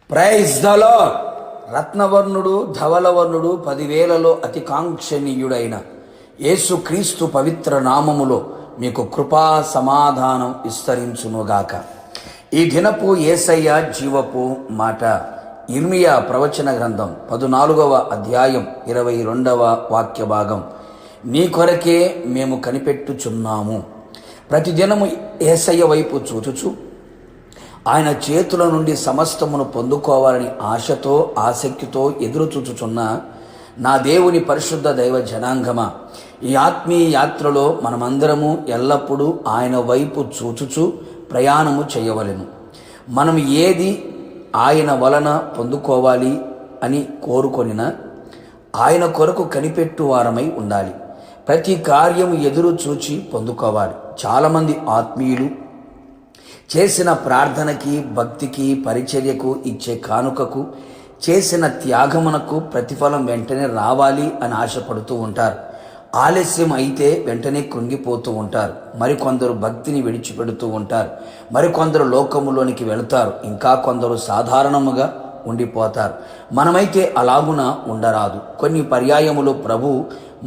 Praise the lord. రత్నవర్ణుడు ధవలవర్ణుడు 10,000లో అతి కాంక్షణీయుడైన యేసుక్రీస్తు పవిత్ర నామములో మీకు కృపా సమాధానం విస్తరించునుగాక. ఈ దినపు యేసయ్య జీవపు మాట ఇర్మియా ప్రవచన గ్రంథం 14వ అధ్యాయం 22వ వాక్య భాగం. నీ కొరకే మేము కనిపెట్టుచున్నాము. ప్రతిదినము యేసయ్య వైపు చూచుచు ఆయన చేతుల నుండి సమస్తమును పొందుకోవాలని ఆశతో ఆసక్తితో ఎదురు చూచుచున్న నా దేవుని పరిశుద్ధ దైవ జనాంగమా, ఈ ఆత్మీయ యాత్రలో మనమందరము ఎల్లప్పుడూ ఆయన వైపు చూచుచు ప్రయాణము చేయవలెను. మనం ఏది ఆయన వలన పొందుకోవాలి అని కోరుకొనినా ఆయన కొరకు కనిపెట్టు వారమై ఉండాలి. ప్రతి కార్యము ఎదురు చూచి పొందుకోవాలి. చాలామంది ఆత్మీయులు చేసిన ప్రార్థనకి, భక్తికి, పరిచర్యకు, ఇచ్చే కానుకకు, చేసిన త్యాగమునకు ప్రతిఫలం వెంటనే రావాలి అని ఆశపడుతూ ఉంటారు. ఆలస్యం అయితే వెంటనే కృంగిపోతూ ఉంటారు. మరికొందరు భక్తిని విడిచిపెడుతూ ఉంటారు. మరికొందరు లోకములోనికి వెళతారు. ఇంకా కొందరు సాధారణముగా ఉండిపోతారు. మనమైతే అలాగున ఉండరాదు. కొన్ని పర్యాయములు ప్రభు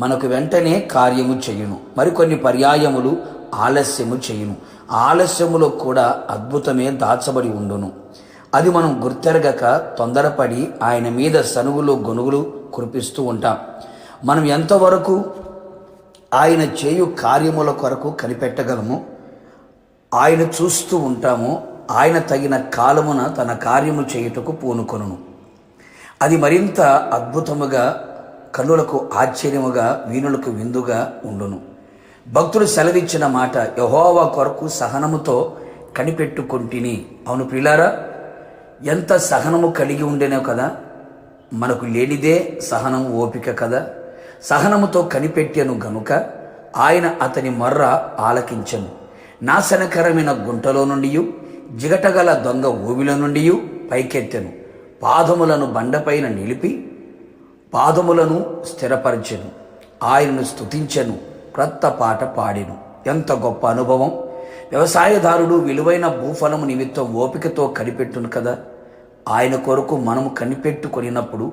మనకు వెంటనే కార్యము చేయును, మరికొన్ని పర్యాయములు ఆలస్యము చేయును. ఆలస్యములో కూడా అద్భుతమే దాచబడి ఉండును. అది మనం గుర్తెరగక తొందరపడి ఆయన మీద సనుగులు గొనుగులు కురిపిస్తూ ఉంటాం. మనం ఎంతవరకు ఆయన చేయు కార్యముల కొరకు కనిపెట్టగలము, ఆయన చూస్తూ ఉంటామో ఆయన తగిన కాలమున తన కార్యము చేయుటకు పూనుకొనును. అది మరింత అద్భుతముగా, కన్నులకు ఆశ్చర్యముగా, వీణులకు విందుగా ఉండును. భక్తులు సెలవిచ్చిన మాట, యెహోవా కొరకు సహనముతో కనిపెట్టుకొంటిని. అవును ప్రియులారా, ఎంత సహనము కలిగి ఉండేనో కదా. మనకు లేనిదే సహనం, ఓపిక కదా. సహనముతో కనిపెట్టెను గనుక ఆయన అతని మొర్ర ఆలకించెను. నాశనకరమైన గుంటలో నుండి, జిగటగల దొంగ ఊబిలో నుండి పైకెత్తెను. పాదములను బండపైన నిలిపి పాదములను స్థిరపరచెను. ఆయనను స్తుతించెను, క్రొత్త పాట పాడెను. ఎంత గొప్ప అనుభవం! వ్యవసాయదారుడు విలువైన భూఫలము నిమిత్తం ఓపికతో కనిపెట్టును కదా. ఆయన కొరకు మనము కనిపెట్టుకొనినప్పుడు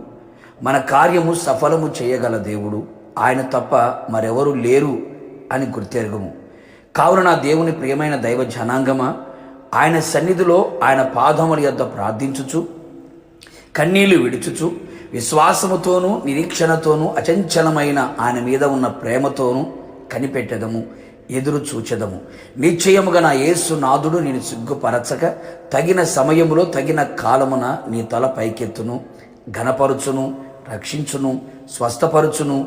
మన కార్యము సఫలము చేయగల దేవుడు ఆయన తప్ప మరెవరు లేరు అని గుర్తెరుగుము. కావున నా దేవుని ప్రియమైన దైవ జనాంగమా, ఆయన సన్నిధిలో ఆయన పాదముల యొద్ద ప్రార్థించుచు, కన్నీళ్లు విడుచుచు, విశ్వాసముతోనూ నిరీక్షణతోనూ అచంచలమైన ఆయన మీద ఉన్న ప్రేమతోనూ కనిపెట్టెదము, ఎదురు చూచెదము. నిశ్చయముగా నా యేసు నాథుడు నేను సిగ్గుపరచక తగిన సమయములో తగిన కాలమున నీ తల పైకెత్తును, ఘనపరుచును, రక్షించును, స్వస్థపరుచును,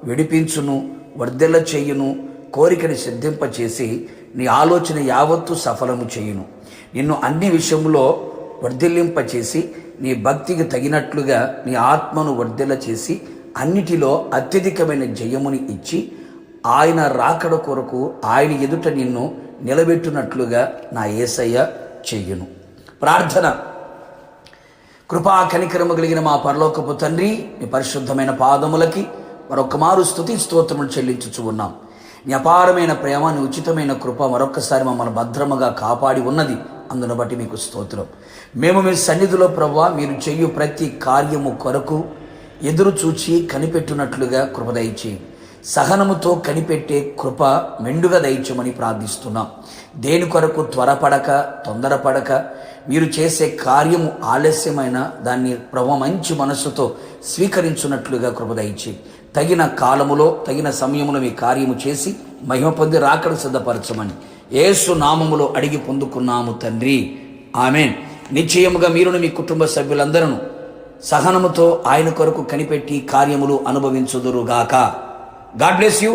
విడిపించును, వర్ధిల్ల చేయును, కోరికని సిద్ధింపచేసి నీ ఆలోచన యావత్తు సఫలము చేయును. నిన్ను అన్ని విషయంలో వర్ధిల్లింపచేసి నీ భక్తికి తగినట్లుగా నీ ఆత్మను వర్ధిల్ల చేసి అన్నిటిలో అత్యధికమైన జయముని ఇచ్చి ఆయన రాకడ కొరకు ఆయన ఎదుట నిన్ను నిలబెట్టునట్లుగా నా యేసయ్య చెయ్యును. ప్రార్థన. కృపా కనికరము కలిగిన మా పరలోకపు తండ్రి, నీ పరిశుద్ధమైన పాదములకి మరొక మారు స్తుతి స్తోత్రములు చెల్లించుచు ఉన్నాం. నీ అపారమైన ప్రేమ, నీ ఉచితమైన కృప మరొక్కసారి మమ్మల్ని భద్రముగా కాపాడి ఉన్నది. అందును బట్టి మీకు స్తోత్రం. మేము మీ సన్నిధిలో ప్రభువా, మీరు చెయ్యు ప్రతి కార్యము కొరకు ఎదురు చూచి కనిపెట్టునట్లుగా కృప దయచేయి. సహనముతో కనిపెట్టే కృప మెండుగా దయచేయమని ప్రార్థిస్తున్నాం. దేని కొరకు త్వరపడక, తొందరపడక, మీరు చేసే కార్యము ఆలస్యమైన దాన్ని ప్రభు మంచి మనస్సుతో స్వీకరించున్నట్లుగా కృప దయచేయి. తగిన కాలములో తగిన సమయములో మీ కార్యము చేసి మహిమ పొంది రాకడ సిద్ధపరచమని యేసు నామములో అడిగి పొందుకున్నాము తండ్రి, ఆమేన్. నిశ్చయముగా మీరును మీ కుటుంబ సభ్యులందరూ సహనముతో ఆయన కొరకు కనిపెట్టి కార్యములు అనుభవించుదురుగాక. God bless you.